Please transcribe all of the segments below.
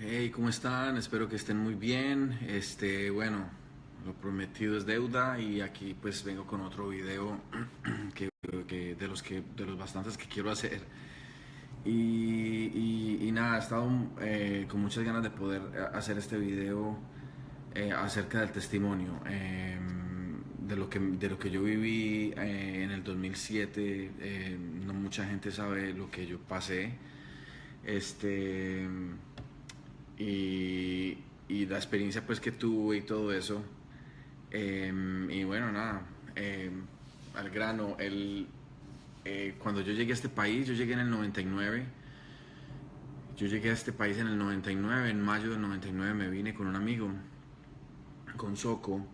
Hey, ¿cómo están? Espero que estén muy bien. Bueno, lo prometido es deuda y aquí pues vengo con otro video que, de los bastantes que quiero hacer. Y nada, he estado con muchas ganas de poder hacer este video acerca del testimonio, de lo que yo viví en el 2007. No mucha gente sabe lo que yo pasé. Este y, y la experiencia pues que tuve y todo eso. Y bueno, nada, eh, al grano, cuando yo llegué a este país, yo llegué en el 99. Yo llegué a este país en el 99, en mayo del 99 me vine con un amigo, con Soco.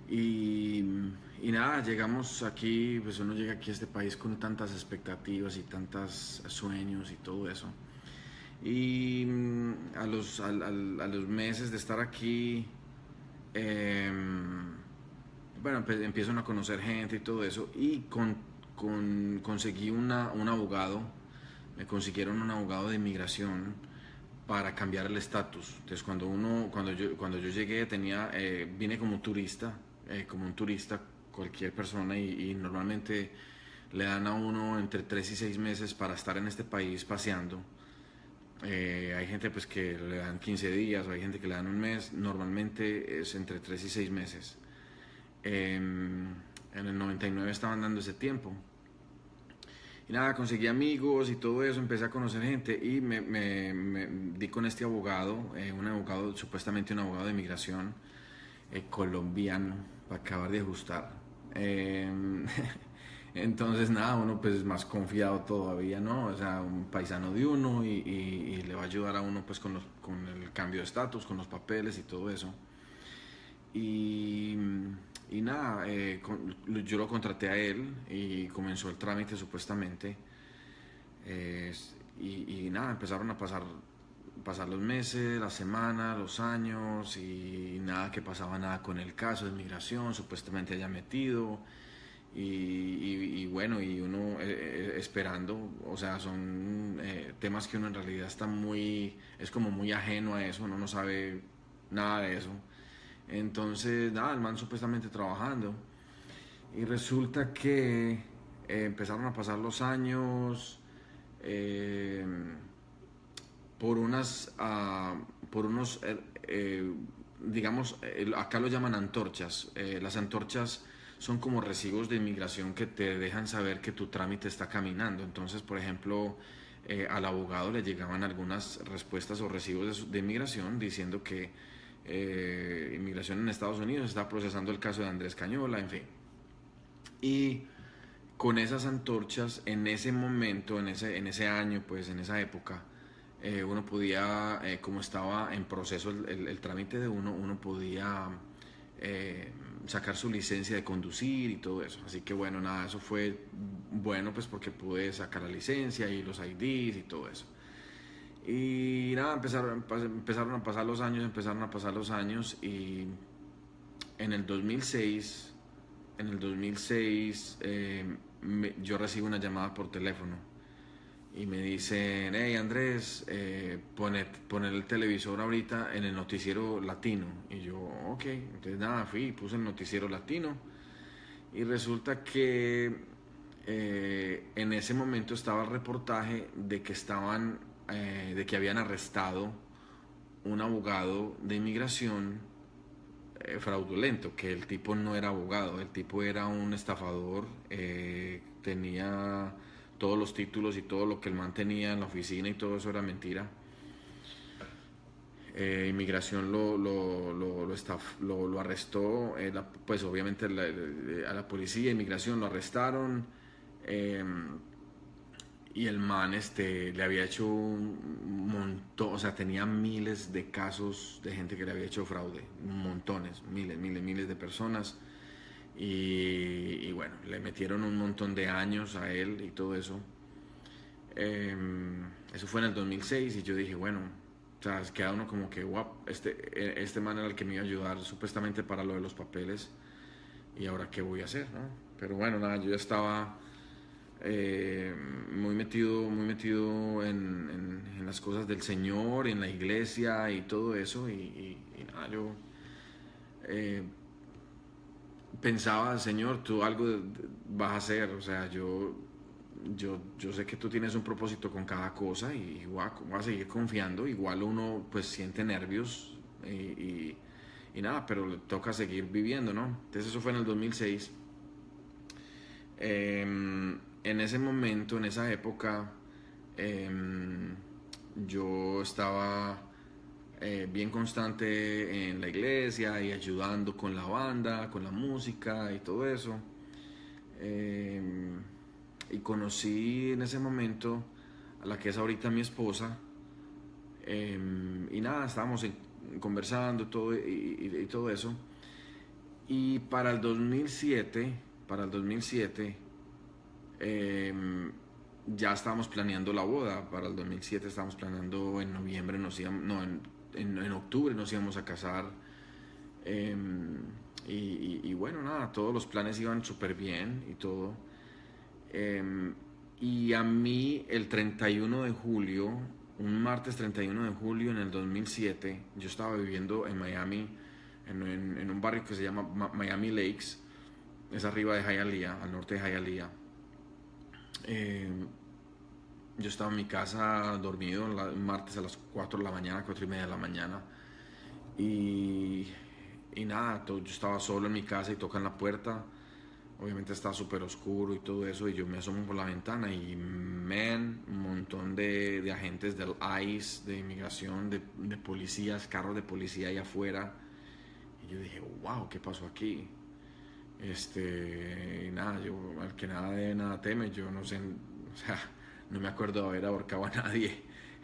Y, y nada, llegamos aquí, pues uno llega aquí a este país con tantas expectativas y tantos sueños y todo eso. Y a los meses de estar aquí, eh, bueno, empiezo a conocer gente y todo eso. Y conseguí un abogado, me consiguieron un abogado de inmigración para cambiar el estatus. Entonces, cuando yo llegué, vine como un turista, cualquier persona, y normalmente le dan a uno entre 3 y 6 meses para estar en este país paseando. Hay gente pues que le dan 15 días, o hay gente que le dan un mes. Normalmente es entre 3 y 6 meses. En el 99 estaban dando ese tiempo. Y nada, conseguí amigos y todo eso, empecé a conocer gente y me di con este abogado, un abogado, supuestamente un abogado de inmigración colombiano, para acabar de ajustar. Eh, entonces nada, uno pues es más confiado todavía, ¿no? O sea, un paisano de uno y le va a ayudar a uno pues con el cambio de estatus, con los papeles y todo eso. Y, y nada, yo lo contraté a él y comenzó el trámite supuestamente. Eh, y nada, empezaron a pasar los meses, las semanas, los años, y nada, que pasaba nada con el caso de inmigración, supuestamente haya metido. Y bueno, y uno esperando, o sea, son temas que uno en realidad es como muy ajeno a eso, uno no sabe nada de eso. Entonces, nada, el man supuestamente trabajando. Y resulta que empezaron a pasar los años, eh, por unas, por unos, digamos, acá lo llaman antorchas. Las antorchas son como recibos de inmigración que te dejan saber que tu trámite está caminando. Entonces, por ejemplo, al abogado le llegaban algunas respuestas o recibos de inmigración diciendo que inmigración en Estados Unidos está procesando el caso de Andrés Cañola, en fin. Y con esas antorchas, en ese momento, en ese año, pues en esa época, uno podía, como estaba en proceso el trámite de uno podía eh, sacar su licencia de conducir y todo eso. Así que bueno, nada, eso fue bueno pues porque pude sacar la licencia y los IDs y todo eso. Y nada, empezaron a pasar los años, y en el 2006, yo recibo una llamada por teléfono y me dicen: hey Andrés, pon el televisor ahorita en el noticiero latino. Y yo, ok, entonces nada, fui y puse el noticiero latino. Y resulta que en ese momento estaba el reportaje de que habían arrestado un abogado de inmigración fraudulento, que el tipo no era abogado, el tipo era un estafador, tenía todos los títulos y todo lo que el man tenía en la oficina y todo eso era mentira. Inmigración lo arrestó, pues obviamente a la policía, inmigración lo arrestaron. eh, y el man le había hecho un montón, o sea, tenía miles de casos de gente que le había hecho fraude, montones, miles de personas. Y bueno, le metieron un montón de años a él y todo eso. Eh, Eso fue en el 2006 y yo dije, bueno, o sea, queda uno como que, guau, este man era el que me iba a ayudar supuestamente para lo de los papeles, y ahora qué voy a hacer, ¿no? Pero bueno, nada, yo ya estaba muy metido en las cosas del Señor, en la iglesia y todo eso. Y nada, yo eh, pensaba, Señor, tú algo vas a hacer, o sea, yo sé que tú tienes un propósito con cada cosa y voy a seguir confiando. Igual uno pues siente nervios y nada, pero le toca seguir viviendo, ¿no? Entonces eso fue en el 2006. En ese momento, en esa época, yo estaba bien constante en la iglesia y ayudando con la banda, con la música y todo eso. Eh, y conocí en ese momento a la que es ahorita mi esposa. Y nada, estábamos conversando todo y todo eso. Y para el 2007 eh, ya estábamos planeando la boda. Para el 2007 estábamos planeando en noviembre, no, en octubre nos íbamos a casar. Eh, y bueno, nada, todos los planes iban súper bien y todo. Eh, y a mí el 31 de julio, un martes 31 de julio en el 2007, yo estaba viviendo en Miami, en un barrio que se llama Miami Lakes, es arriba de Hialeah, al norte de Hialeah. Eh, yo estaba en mi casa dormido un martes a las 4 de la mañana, 4 y media de la mañana. Y, y nada, yo estaba solo en mi casa y tocan la puerta. Obviamente está súper oscuro y todo eso, y yo me asomo por la ventana y, un montón de agentes del ICE, de inmigración, de policías, carros de policía ahí afuera. Y yo dije, wow, ¿qué pasó aquí? Y nada, yo, al que nada de nada teme, yo no sé, o sea, no me acuerdo de haber ahorcado a nadie.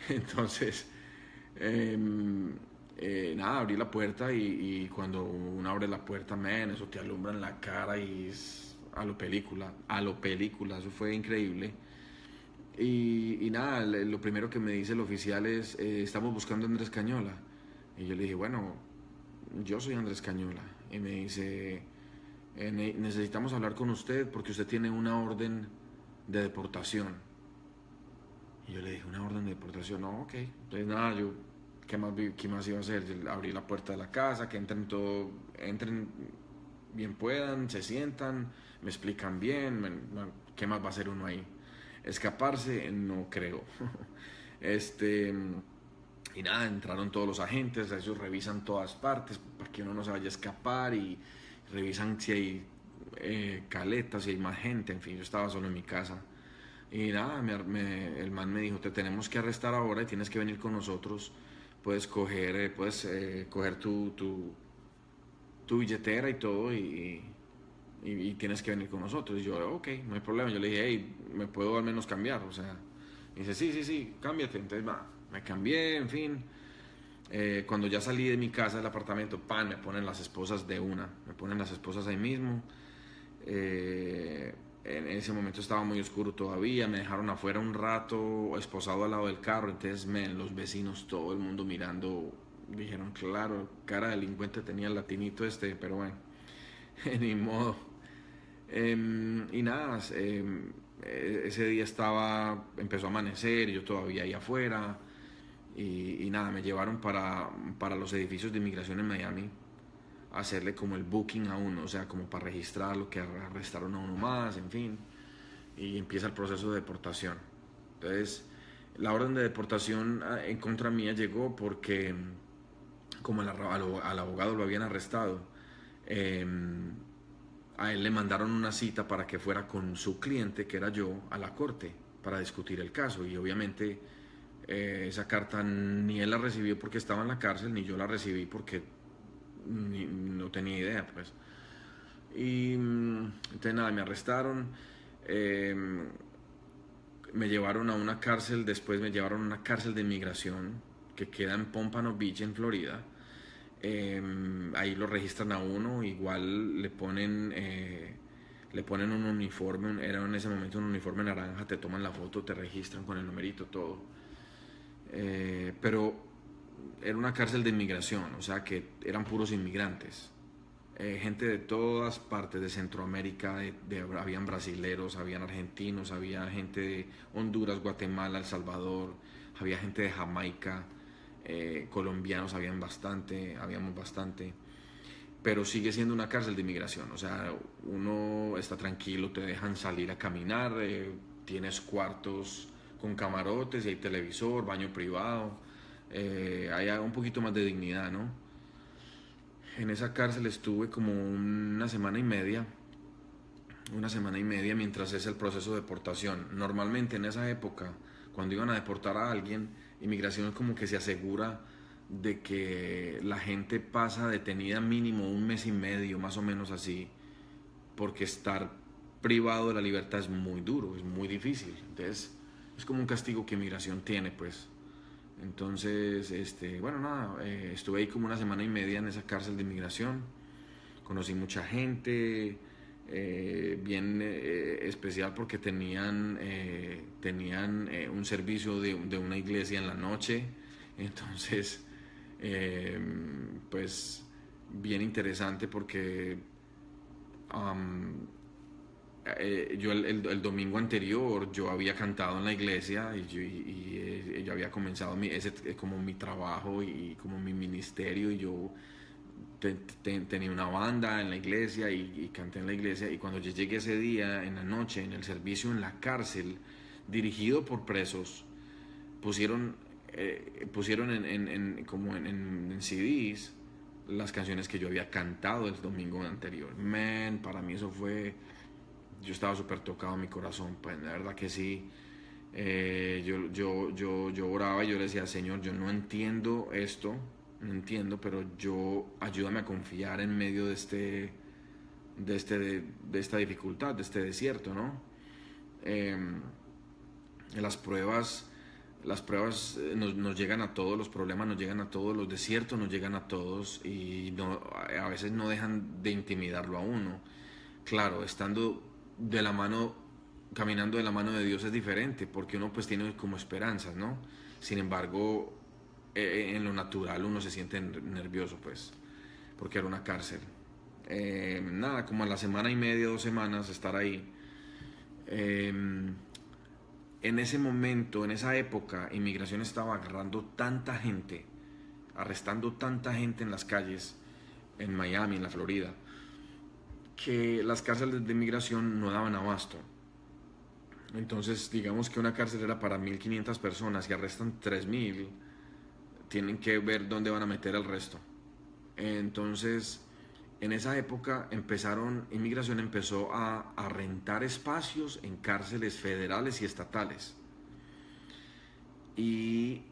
Entonces, nada, abrí la puerta y cuando uno abre la puerta, eso te alumbra en la cara y es a lo película, eso fue increíble. Y nada, lo primero que me dice el oficial es, estamos buscando a Andrés Cañola. Y yo le dije, bueno, yo soy Andrés Cañola. Y me dice, necesitamos hablar con usted porque usted tiene una orden de deportación. Y yo le dije, ¿una orden de deportación? No, ok. Entonces nada, yo, qué más iba a hacer? Yo abrí la puerta de la casa, que entren bien puedan, se sientan, me explican bien, ¿qué más va a hacer uno ahí? Escaparse, no creo. este... Y nada, entraron todos los agentes, ellos revisan todas partes para que uno no se vaya a escapar y revisan si hay caletas, si hay más gente, en fin, yo estaba solo en mi casa. Y nada, el man me dijo, te tenemos que arrestar ahora y tienes que venir con nosotros, puedes coger tu billetera y todo y tienes que venir con nosotros. Y yo, ok, no hay problema. Yo le dije, hey, ¿me puedo al menos cambiar? O sea, y dice, sí, cámbiate. Entonces, me cambié, en fin. Cuando ya salí de mi casa, del apartamento, me ponen las esposas de una. Me ponen las esposas ahí mismo. En ese momento estaba muy oscuro todavía. Me dejaron afuera un rato, esposado al lado del carro. Entonces, los vecinos, todo el mundo mirando, dijeron, claro, cara de delincuente tenía el latinito pero bueno, ni modo. Y nada, ese día empezó a amanecer, yo todavía ahí afuera. Y nada, me llevaron para los edificios de inmigración en Miami a hacerle como el booking a uno, o sea, como para registrar lo que arrestaron a uno más, en fin. Y empieza el proceso de deportación. Entonces, la orden de deportación en contra mía llegó porque, como al abogado lo habían arrestado, a él le mandaron una cita para que fuera con su cliente, que era yo, a la corte para discutir el caso. Y obviamente esa carta ni él la recibió porque estaba en la cárcel, ni yo la recibí porque no tenía idea, pues. Y entonces nada, me arrestaron, me llevaron a una cárcel, después me llevaron a una cárcel de inmigración que queda en Pompano Beach, en Florida. Ahí lo registran a uno, igual le ponen un uniforme, era en ese momento un uniforme naranja, te toman la foto, te registran con el numerito, todo. Pero era una cárcel de inmigración, o sea que eran puros inmigrantes. gente de todas partes de Centroamérica, habían brasileros, habían argentinos, había gente de Honduras, Guatemala, El Salvador, había gente de Jamaica, colombianos habíamos bastante, pero sigue siendo una cárcel de inmigración. O sea, uno está tranquilo, te dejan salir a caminar, tienes cuartos con camarotes y hay televisor, baño privado, hay un poquito más de dignidad, ¿no? En esa cárcel estuve como una semana y media mientras es el proceso de deportación. Normalmente en esa época, cuando iban a deportar a alguien, inmigración como que se asegura de que la gente pasa detenida mínimo un mes y medio, más o menos así, porque estar privado de la libertad es muy duro, es muy difícil. Entonces, es como un castigo que inmigración tiene, pues. Entonces, bueno, nada, estuve ahí como una semana y media en esa cárcel de inmigración. Conocí mucha gente, bien especial porque tenían un servicio de una iglesia en la noche. Entonces, eh, pues, bien interesante porque yo el domingo anterior yo había cantado en la iglesia yo había comenzado ese como mi trabajo y como mi ministerio y yo tenía una banda en la iglesia y canté en la iglesia y cuando yo llegué ese día en la noche en el servicio en la cárcel dirigido por presos pusieron como en CDs las canciones que yo había cantado el domingo anterior. Man, para mí eso fue, yo estaba súper tocado en mi corazón, pues la verdad que sí. Yo oraba y yo le decía, Señor, yo no entiendo esto, no entiendo, pero ayúdame a confiar en medio de esta dificultad, de este desierto, ¿no? Eh, las pruebas, nos llegan a todos, los problemas nos llegan a todos, los desiertos nos llegan a todos y a veces no dejan de intimidarlo a uno. Claro, estando de la mano, caminando de la mano de Dios es diferente, porque uno pues tiene como esperanzas, ¿no? Sin embargo, en lo natural uno se siente nervioso, pues, porque era una cárcel. Nada, como a la semana y media, 2 semanas, estar ahí. Eh, en ese momento, en esa época, inmigración estaba agarrando tanta gente, arrestando tanta gente en las calles, en Miami, en la Florida, que las cárceles de inmigración no daban abasto. Entonces, digamos que una cárcel era para 1.500 personas y arrestan 3.000, tienen que ver dónde van a meter el resto. Entonces, en esa época inmigración empezó a rentar espacios en cárceles federales y estatales. Y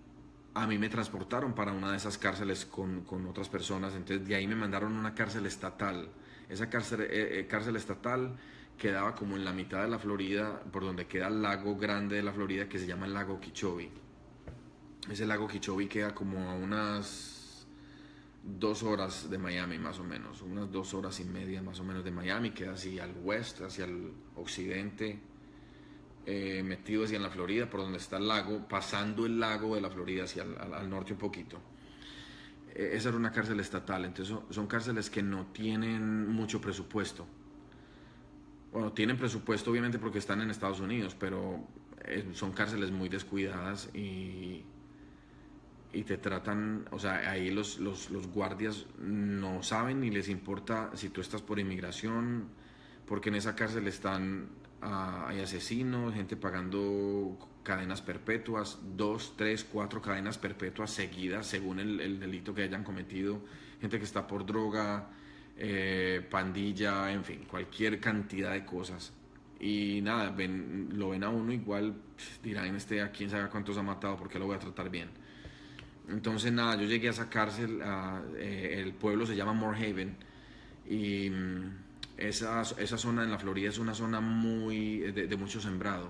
a mí me transportaron para una de esas cárceles con otras personas, entonces de ahí me mandaron a una cárcel estatal. Esa cárcel estatal quedaba como en la mitad de la Florida, por donde queda el lago grande de la Florida que se llama el lago Okeechobee. Ese lago Okeechobee queda como a unas 2 horas de Miami más o menos, unas 2 horas y media más o menos de Miami, queda así al oeste, hacia el occidente, metido hacia la Florida, por donde está el lago, pasando el lago de la Florida hacia al norte un poquito. Esa era una cárcel estatal, entonces son cárceles que no tienen mucho presupuesto. Bueno, tienen presupuesto obviamente porque están en Estados Unidos, pero son cárceles muy descuidadas y te tratan, o sea, ahí los guardias no saben ni les importa si tú estás por inmigración, porque en esa cárcel hay asesinos, gente pagando cadenas perpetuas, 2, 3, 4 cadenas perpetuas seguidas según el delito que hayan cometido, gente que está por droga, pandilla, en fin, cualquier cantidad de cosas. Y nada, lo ven a uno igual, dirán, a quién sabe cuántos ha matado, porque lo voy a tratar bien. Entonces nada, yo llegué a esa cárcel, el pueblo se llama Morehaven y esa zona en la Florida es una zona muy de mucho sembrado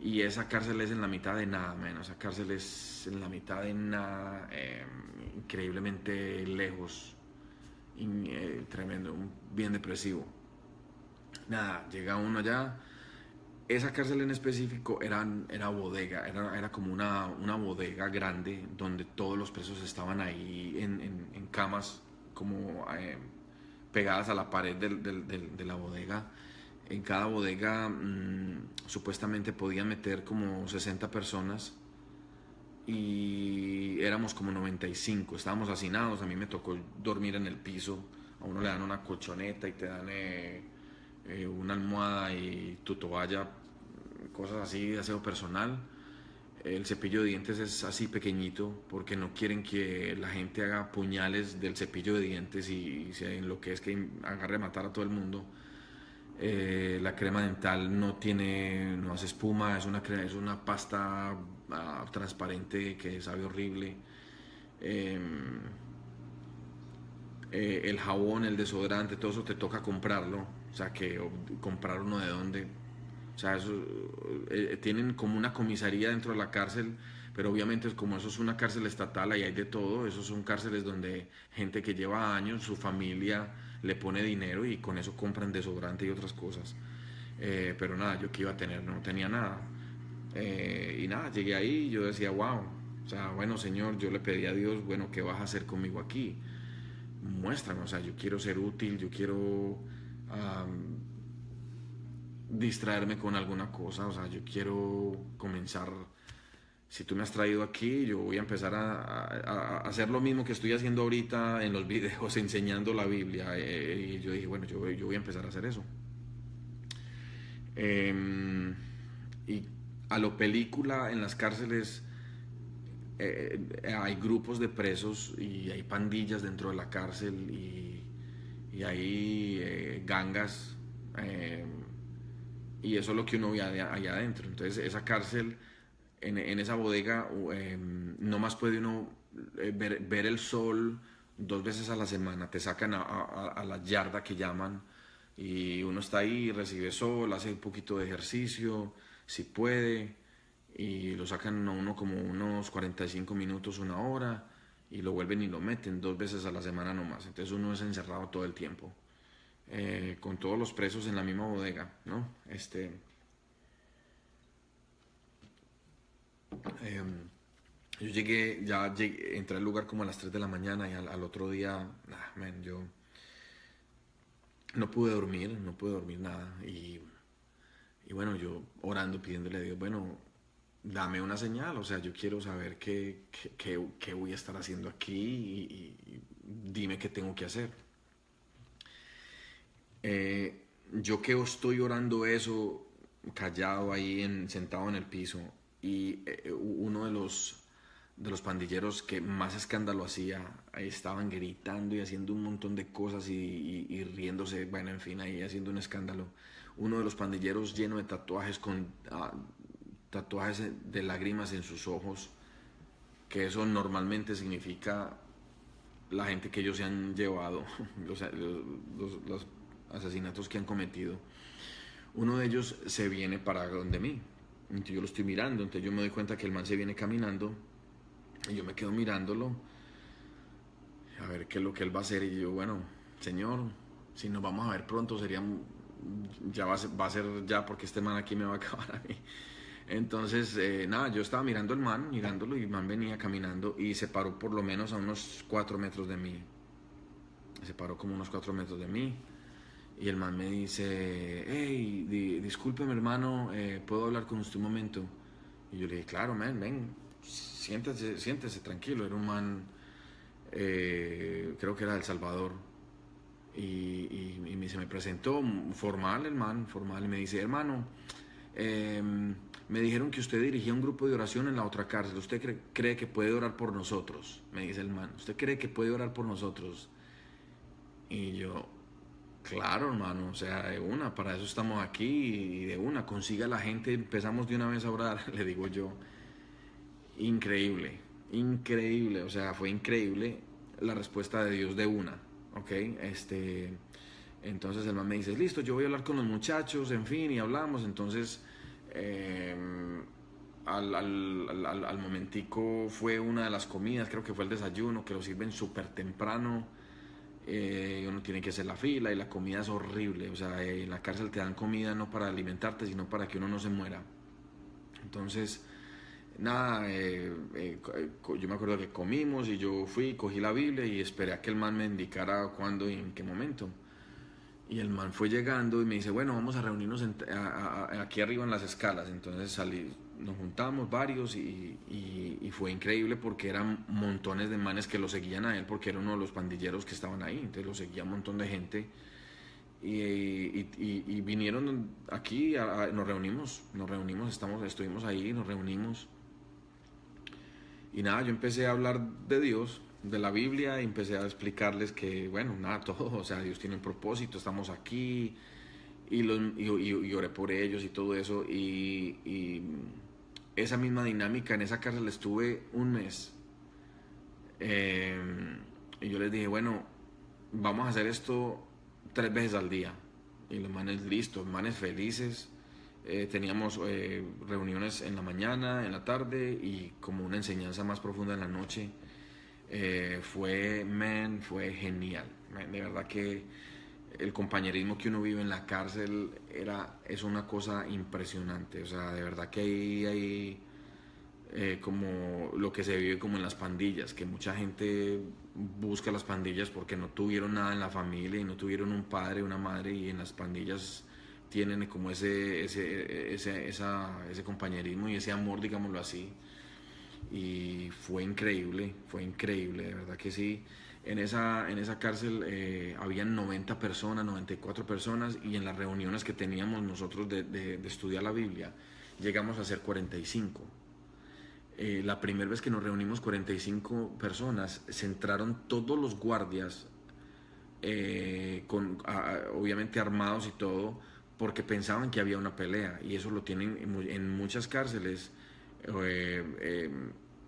y esa cárcel es en la mitad de nada, menos esa cárcel es en la mitad de nada, increíblemente lejos, tremendo, bien depresivo. Nada, llega uno allá. Esa cárcel en específico era bodega, era como una bodega grande donde todos los presos estaban ahí en camas como pegadas a la pared de la bodega. En cada bodega supuestamente podían meter como 60 personas y éramos como 95, estábamos hacinados, a mí me tocó dormir en el piso, a uno le dan una colchoneta y te dan una almohada y tu toalla, cosas así de aseo personal. El cepillo de dientes es así pequeñito porque no quieren que la gente haga puñales del cepillo de dientes y se enloquezca y agarre a matar a todo el mundo. La crema dental no hace espuma, es una pasta transparente que sabe horrible. Eh, el jabón, el desodorante, todo eso te toca comprarlo, o sea, comprar uno de dónde. O sea, tienen como una comisaría dentro de la cárcel, pero obviamente como eso es una cárcel estatal, ahí hay de todo. Esos son cárceles donde gente que lleva años, su familia le pone dinero y con eso compran desodorante y otras cosas. Pero nada, yo qué iba a tener, no tenía nada. Y nada, llegué ahí y yo decía, wow, o sea, bueno, Señor, yo le pedí a Dios, bueno, ¿qué vas a hacer conmigo aquí? Muéstrame, o sea, yo quiero ser útil, yo quiero distraerme con alguna cosa, o sea, yo quiero comenzar, si tú me has traído aquí, yo voy a empezar a hacer lo mismo que estoy haciendo ahorita en los videos, enseñando la Biblia, y yo dije, bueno, yo voy a empezar a hacer eso. Y a lo película en las cárceles hay grupos de presos y hay pandillas dentro de la cárcel y hay gangas, y eso es lo que uno ve allá adentro. Entonces esa cárcel, en esa bodega, no más puede uno ver el sol 2 veces a la semana. Te sacan a la yarda que llaman y uno está ahí, recibe sol, hace un poquito de ejercicio, si puede, y lo sacan a uno como unos 45 minutos, una hora, y lo vuelven y lo meten 2 veces a la semana nomás. Entonces uno es encerrado todo el tiempo, con todos los presos en la misma bodega, ¿no? Yo entré al lugar como a las 3 de la mañana y al otro día, yo no pude dormir, nada. Y bueno, yo orando, pidiéndole a Dios, bueno, dame una señal, o sea, yo quiero saber qué voy a estar haciendo aquí y dime qué tengo que hacer. Yo que estoy orando eso, callado ahí, sentado en el piso, y uno de los pandilleros que más escándalo hacía, ahí estaban gritando y haciendo un montón de cosas y riéndose, bueno, en fin, ahí haciendo un escándalo. Uno de los pandilleros lleno de tatuajes, con tatuajes de lágrimas en sus ojos, que eso normalmente significa la gente que ellos se han llevado, los asesinatos que han cometido. Uno de ellos se viene para donde mí, entonces yo lo estoy mirando, entonces yo me doy cuenta que el man se viene caminando y yo me quedo mirándolo a ver qué es lo que él va a hacer, y yo, bueno, Señor, si nos vamos a ver pronto ya va a ser ya, porque este man aquí me va a acabar a mí. Entonces, nada, yo estaba mirando al man, mirándolo, y el man venía caminando y se paró por lo menos a unos 4 metros de mí. Se paró como unos 4 metros de mí. Y el man me dice, hey, discúlpeme, hermano, ¿puedo hablar con usted un momento? Y yo le dije, claro, man, ven, siéntese, tranquilo. Era un man, creo que era de El Salvador. Y se me presentó formal, el man, formal, y me dice, hermano, me dijeron que usted dirigía un grupo de oración en la otra cárcel. ¿Usted cree que puede orar por nosotros? Me dice el man, ¿usted cree que puede orar por nosotros? Y yo, claro, hermano, o sea, de una, para eso estamos aquí, y de una, consiga a la gente, empezamos de una vez a orar, le digo yo. Increíble, increíble, o sea, fue increíble la respuesta de Dios de una, ¿ok? Entonces el man me dice, listo, yo voy a hablar con los muchachos, en fin, y hablamos. Entonces, al momentico fue una de las comidas, creo que fue el desayuno, que lo sirven súper temprano. Uno tiene que hacer la fila y la comida es horrible. O sea, en la cárcel te dan comida no para alimentarte, sino para que uno no se muera. Entonces, nada, yo me acuerdo que comimos y yo fui, cogí la Biblia y esperé a que el man me indicara cuándo y en qué momento. Y el man fue llegando y me dice, bueno, vamos a reunirnos aquí arriba en las escalas. Entonces salí, nos juntamos varios y fue increíble porque eran montones de manes que lo seguían a él porque era uno de los pandilleros que estaban ahí. Entonces lo seguía un montón de gente y vinieron aquí, nos reunimos, estuvimos ahí, nos reunimos. Y nada, yo empecé a hablar de Dios, de la Biblia, y empecé a explicarles que, bueno, nada, todo, o sea, Dios tiene un propósito, estamos aquí, y oré por ellos y todo eso, y esa misma dinámica, en esa cárcel estuve un mes, eh, y yo les dije, bueno, vamos a hacer esto 3 veces al día, y los manes listos, manes felices. Teníamos reuniones en la mañana, en la tarde y como una enseñanza más profunda en la noche. Fue genial. Man, de verdad que el compañerismo que uno vive en la cárcel es una cosa impresionante. O sea, de verdad que hay como lo que se vive como en las pandillas, que mucha gente busca las pandillas porque no tuvieron nada en la familia y no tuvieron un padre, una madre, y en las pandillas tienen como ese compañerismo y ese amor, digámoslo así. Y fue increíble, de verdad que sí. En esa cárcel habían 90 personas, 94 personas, y en las reuniones que teníamos nosotros de estudiar la Biblia, llegamos a ser 45. La primera vez que nos reunimos 45 personas, se entraron todos los guardias, obviamente armados y todo, porque pensaban que había una pelea, y eso lo tienen en muchas cárceles. eh, eh,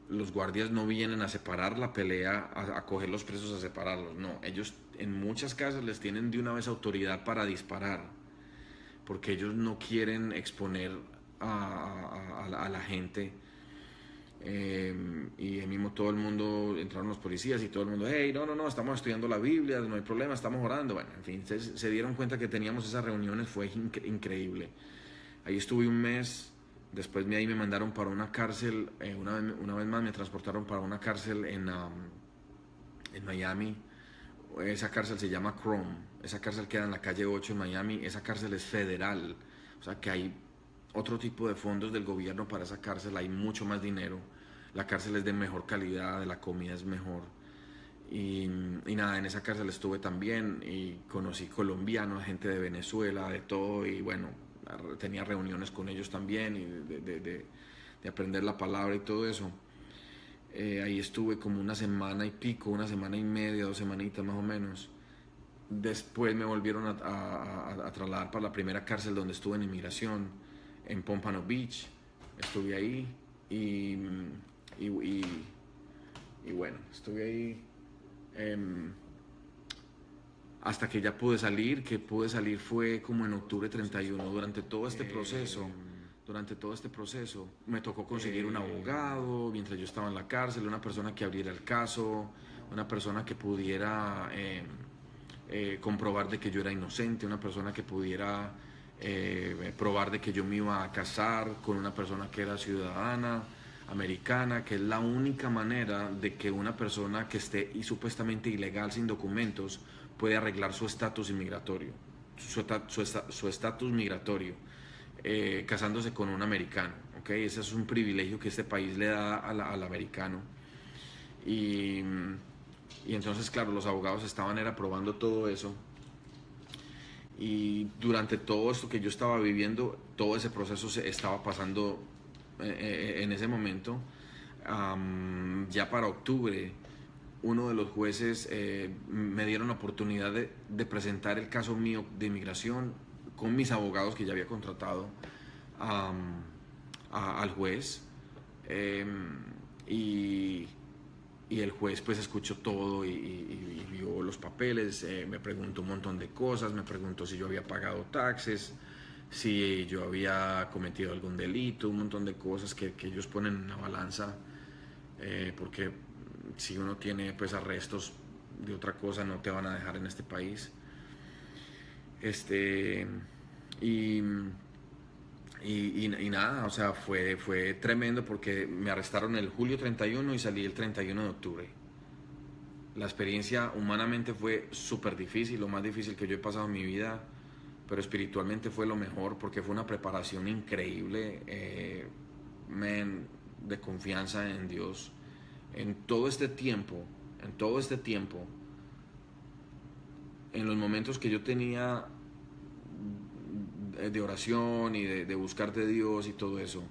los guardias no vienen a separar la pelea, a coger los presos, a separarlos, no, ellos en muchas cárceles tienen de una vez autoridad para disparar, porque ellos no quieren exponer a la gente. Y ahí mismo todo el mundo, entraron los policías y todo el mundo, hey, no, no, no, estamos estudiando la Biblia, no hay problema, estamos orando. Bueno, en fin, se dieron cuenta que teníamos esas reuniones, fue increíble. Ahí estuve un mes, después ahí me mandaron para una cárcel, una vez más me transportaron para una cárcel en Miami. Esa cárcel se llama Chrome, esa cárcel queda en la calle 8 en Miami, esa cárcel es federal, o sea que hay otro tipo de fondos del gobierno para esa cárcel, hay mucho más dinero, la cárcel es de mejor calidad, la comida es mejor. Y nada, en esa cárcel estuve también y conocí colombianos, gente de Venezuela, de todo, y bueno, tenía reuniones con ellos también y de aprender la palabra y todo eso. Ahí estuve como una semana y pico, una semana y media, 2 semanitas más o menos. Después me volvieron a trasladar para la primera cárcel donde estuve en inmigración, en Pompano Beach. Estuve ahí y, y, y, y bueno, estuve ahí hasta que ya pude salir, que pude salir fue como en octubre 31. Durante todo este proceso me tocó conseguir un abogado mientras yo estaba en la cárcel, una persona que abriera el caso, una persona que pudiera comprobar de que yo era inocente, una persona que pudiera probar de que yo me iba a casar con una persona que era ciudadana americana, que es la única manera de que una persona que esté supuestamente ilegal sin documentos puede arreglar su estatus inmigratorio, su estatus migratorio, casándose con un americano, ¿ok? Ese es un privilegio que este país le da al americano. Y, y entonces, claro, los abogados estaban probando todo eso. Y durante todo esto que yo estaba viviendo, todo ese proceso se estaba pasando en ese momento. Ya para octubre, uno de los jueces me dieron la oportunidad de presentar el caso mío de inmigración con mis abogados que ya había contratado al juez. Y, y el juez pues escuchó todo y vio los papeles, me preguntó un montón de cosas, me preguntó si yo había pagado taxes, si yo había cometido algún delito, un montón de cosas que ellos ponen en la balanza, porque si uno tiene pues arrestos de otra cosa no te van a dejar en este país. Y, y nada, o sea, fue tremendo porque me arrestaron el julio 31 y salí el 31 de octubre. La experiencia humanamente fue súper difícil, lo más difícil que yo he pasado en mi vida, pero espiritualmente fue lo mejor porque fue una preparación increíble, de confianza en Dios. En todo este tiempo, en todo este tiempo, en los momentos que yo tenía de oración y de buscar de Dios y todo eso,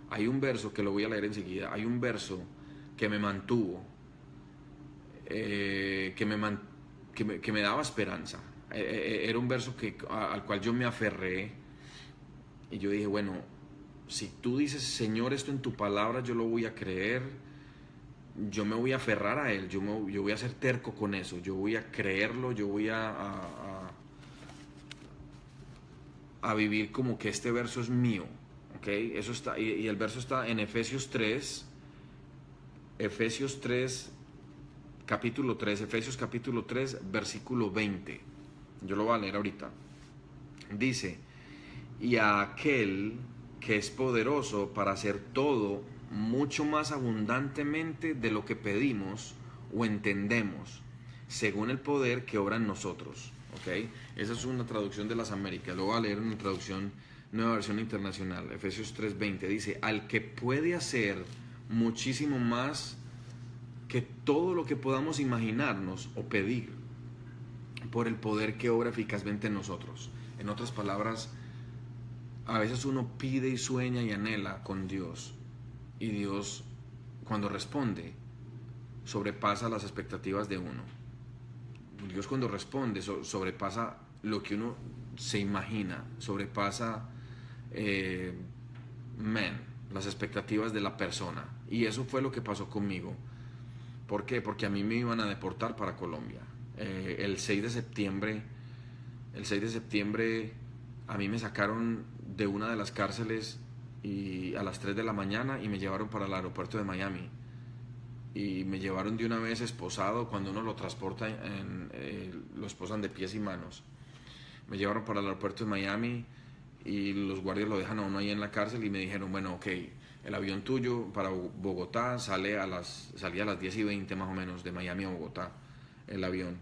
hay un verso que lo voy a leer enseguida, hay un verso que me mantuvo, que me daba esperanza. Era un verso al cual yo me aferré y yo dije, bueno, si tú dices, Señor, esto en tu palabra, yo lo voy a creer, yo me voy a aferrar a él, yo voy a ser terco con eso, yo voy a creerlo, yo voy a vivir como que este verso es mío, ¿ok? Eso está, y el verso está en Efesios 3, Efesios capítulo 3, versículo 20. Yo lo voy a leer ahorita. Dice, y a aquel que es poderoso para hacer todo mucho más abundantemente de lo que pedimos o entendemos, según el poder que obra en nosotros. ¿Ok? Esa es una traducción de las Américas. Lo voy a leer en una traducción, nueva versión internacional. Efesios 3:20 dice, al que puede hacer muchísimo más que todo lo que podamos imaginarnos o pedir, por el poder que obra eficazmente en nosotros. En otras palabras, a veces uno pide y sueña y anhela con Dios, y Dios, cuando responde, sobrepasa las expectativas de uno. Dios, cuando responde, sobrepasa lo que uno se imagina, sobrepasa las expectativas de la persona. Y eso fue lo que pasó conmigo. ¿Por qué? Porque a mí me iban a deportar para Colombia. El 6 de septiembre a mí me sacaron de una de las cárceles y a las 3 de la mañana y me llevaron para el aeropuerto de Miami. Y me llevaron de una vez esposado. Cuando uno lo transporta, lo esposan de pies y manos. Me llevaron para el aeropuerto de Miami y los guardias lo dejan a uno ahí en la cárcel y me dijeron, bueno, ok, el avión tuyo para Bogotá salía a las 10:20 más o menos, de Miami a Bogotá, el avión.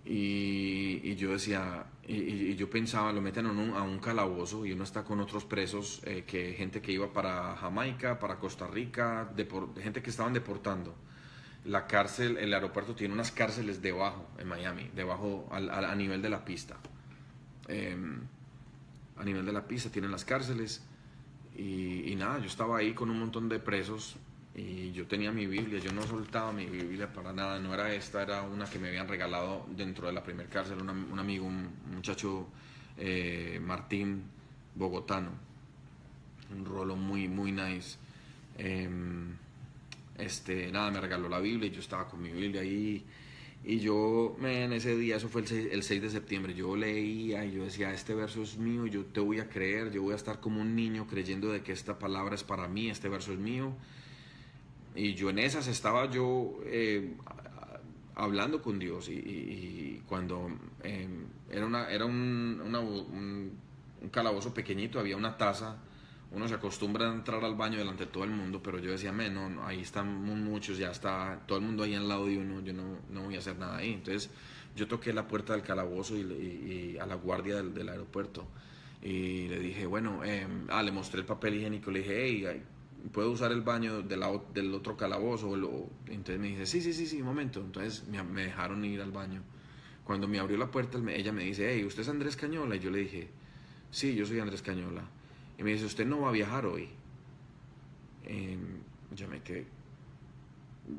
Y yo decía, y yo pensaba, lo meten a un calabozo y uno está con otros presos, gente que iba para Jamaica, para Costa Rica, gente que estaban deportando. La cárcel, el aeropuerto tiene unas cárceles debajo, en Miami, debajo, a nivel de la pista. A nivel de la pista tienen las cárceles. Y nada, yo estaba ahí con un montón de presos y yo tenía mi Biblia, yo no soltaba mi Biblia para nada, no era esta, era una que me habían regalado dentro de la primer cárcel, un amigo, un muchacho, Martín, bogotano, un rolo muy, muy nice. Nada, me regaló la Biblia y yo estaba con mi Biblia ahí. Y yo, en ese día, eso fue el 6 de septiembre, yo leía y yo decía, este verso es mío, yo te voy a creer, yo voy a estar como un niño creyendo de que esta palabra es para mí, este verso es mío. Y yo en esas estaba yo hablando con Dios y cuando era un calabozo pequeñito, había una taza. Uno se acostumbra a entrar al baño delante de todo el mundo, pero yo decía, no, ahí están muchos, ya está todo el mundo ahí al lado de uno, yo no voy a hacer nada ahí. Entonces yo toqué la puerta del calabozo y a la guardia del aeropuerto y le dije, bueno, le mostré el papel higiénico, le dije, hey, ¿puedo usar el baño del otro calabozo? Entonces me dice, sí, un momento. Entonces me dejaron ir al baño. Cuando me abrió la puerta, ella me dice, hey, ¿usted es Andrés Cañola? Y yo le dije, sí, yo soy Andrés Cañola. Y me dice, usted no va a viajar hoy. Yo me quedé.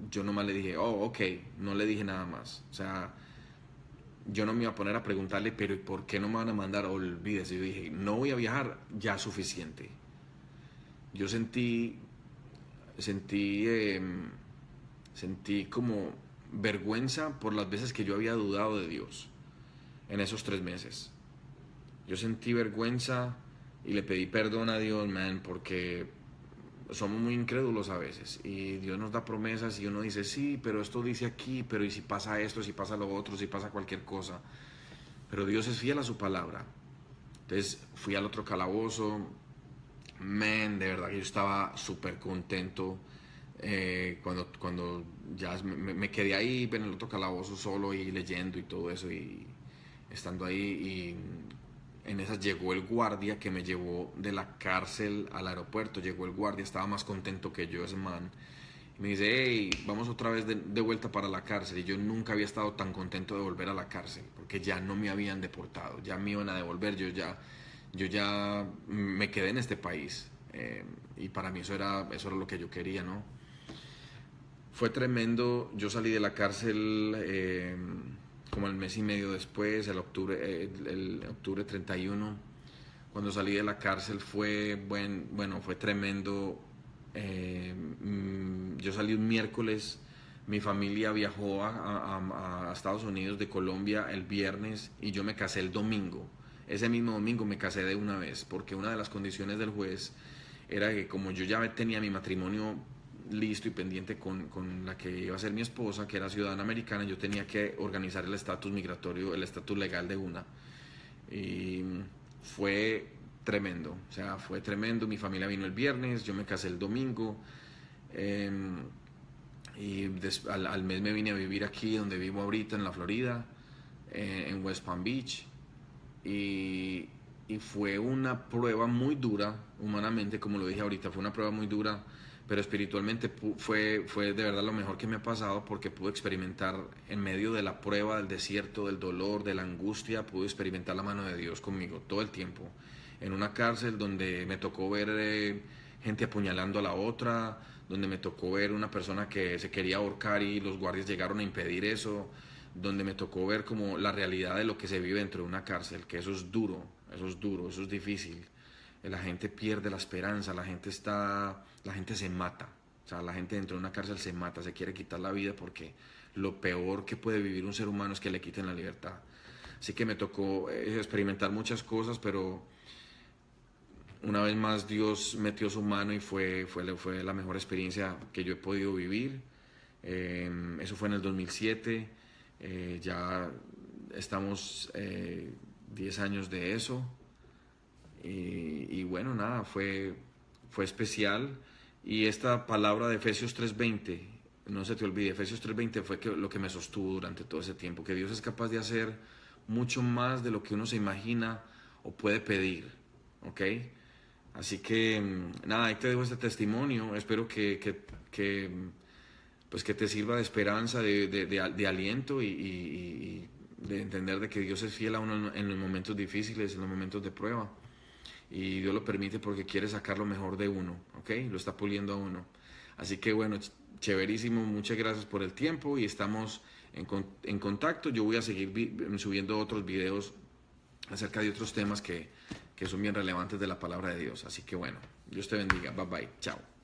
Yo nomás le dije, oh, ok, no le dije nada más. O sea, yo no me iba a poner a preguntarle, pero ¿por qué no me van a mandar? Olvídese. Yo dije, no voy a viajar, ya suficiente. Yo sentí como vergüenza por las veces que yo había dudado de Dios en esos 3 meses. Yo sentí vergüenza y le pedí perdón a Dios, porque somos muy incrédulos a veces y Dios nos da promesas y uno dice, sí, pero esto dice aquí, pero ¿y si pasa esto, si pasa lo otro, si pasa cualquier cosa? Pero Dios es fiel a su palabra. Entonces fui al otro calabozo, de verdad que yo estaba súper contento. cuando ya me quedé ahí en el otro calabozo solo y leyendo y todo eso y estando ahí y en esas llegó el guardia que me llevó de la cárcel al aeropuerto. Llegó el guardia, estaba más contento que yo ese man. Y me dice, hey, vamos otra vez de vuelta para la cárcel. Y yo nunca había estado tan contento de volver a la cárcel, porque ya no me habían deportado, ya me iban a devolver, yo ya me quedé en este país. Y para mí eso era lo que yo quería, ¿no? Fue tremendo. Yo salí de la cárcel como el mes y medio después, el octubre 31. Cuando salí de la cárcel fue tremendo. Yo salí un miércoles, mi familia viajó a Estados Unidos de Colombia el viernes y yo me casé el domingo. Ese mismo domingo me casé de una vez, porque una de las condiciones del juez era que como yo ya tenía mi matrimonio listo y pendiente con la que iba a ser mi esposa, que era ciudadana americana, yo tenía que organizar el estatus migratorio, el estatus legal de una. Y fue tremendo, o sea, fue tremendo. Mi familia vino el viernes, yo me casé el domingo. Al mes me vine a vivir aquí donde vivo ahorita en la Florida, en West Palm Beach. Y fue una prueba muy dura, humanamente, como lo dije ahorita, fue una prueba muy dura, pero espiritualmente fue de verdad lo mejor que me ha pasado, porque pude experimentar en medio de la prueba, del desierto, del dolor, de la angustia, pude experimentar la mano de Dios conmigo todo el tiempo. En una cárcel donde me tocó ver gente apuñalando a la otra, donde me tocó ver una persona que se quería ahorcar y los guardias llegaron a impedir eso, donde me tocó ver como la realidad de lo que se vive dentro de una cárcel, que eso es duro, eso es difícil. La gente pierde la esperanza, la gente se mata, o sea, la gente dentro de una cárcel se mata, se quiere quitar la vida, porque lo peor que puede vivir un ser humano es que le quiten la libertad. Así que me tocó experimentar muchas cosas, pero una vez más Dios metió su mano y fue la mejor experiencia que yo he podido vivir. Eso fue en el 2007. Ya estamos 10 años de eso. Y bueno, nada, fue especial. Y esta palabra de Efesios 3:20, no se te olvide, Efesios 3:20 fue lo que me sostuvo durante todo ese tiempo, que Dios es capaz de hacer mucho más de lo que uno se imagina o puede pedir, ¿ok? Así que nada, ahí te dejo este testimonio. Espero pues que te sirva de esperanza, de aliento y de entender de que Dios es fiel a uno en los momentos difíciles, en los momentos de prueba. Y Dios lo permite porque quiere sacar lo mejor de uno, ¿ok? Lo está puliendo a uno. Así que bueno, chéverísimo, muchas gracias por el tiempo y estamos en contacto. Yo voy a seguir subiendo otros videos acerca de otros temas que son bien relevantes de la palabra de Dios. Así que bueno, Dios te bendiga. Bye bye. Chao.